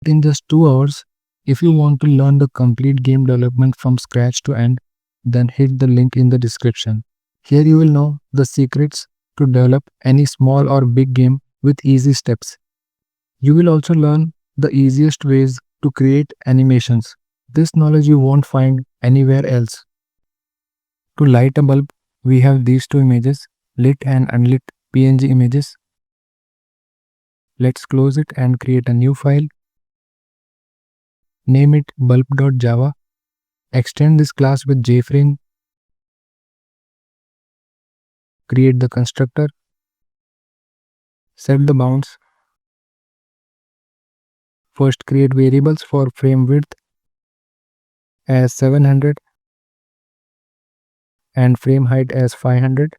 in just 2 hours. If you want to learn the complete game development from scratch to end, then hit the link in the description. Here you will know the secrets to develop any small or big game with easy steps. You will also learn the easiest ways to create animations. This knowledge you won't find anywhere else. To light a bulb, we have these two images, lit and unlit PNG images. Let's close it and create a new file. Name it bulb.java. Extend this class with JFrame. Create the constructor. Set the bounds. First create variables for frame width as 700 and frame height as 500.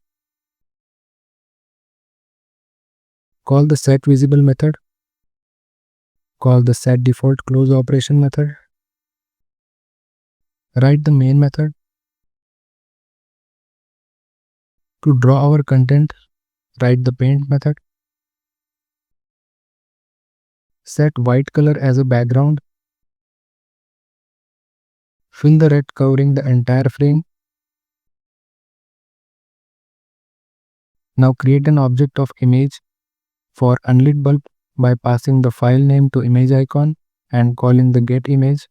Call the setVisible method. Call the setDefaultClose operation method. Write the main method. To draw our content, write the paint method. Set white color as a background. Fill the red covering the entire frame. Now create an object of image for unlit bulb by passing the file name to image icon and calling the get image.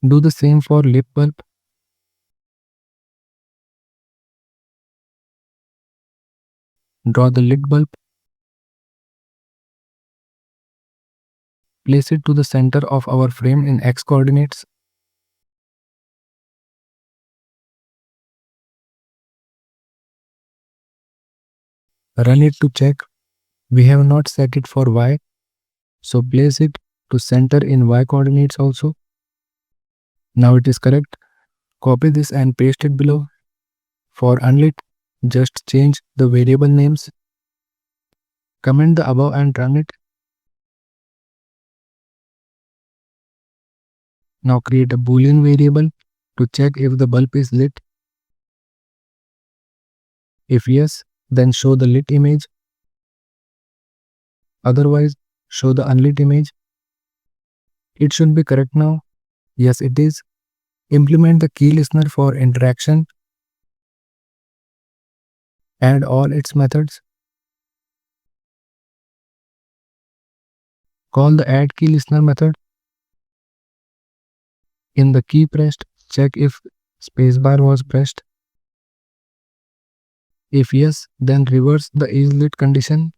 Do the same for lip bulb. Draw the lit bulb. Place it to the center of our frame in X coordinates. Run it to check. We have not set it for Y, so place it to center in Y coordinates also. Now it is correct. Copy this and paste it below. For unlit, just change the variable names. Comment the above and run it. Now create a boolean variable to check if the bulb is lit. If yes, then show the lit image. Otherwise, show the unlit image. It should be correct now. Yes, it is. Implement the key listener for interaction. Add all its methods. Call the add key listener method. In the key pressed, check if spacebar was pressed. If yes, then reverse the is lit condition.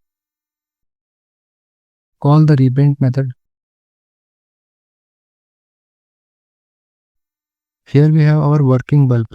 Call the repaint method. Here we have our working bulb.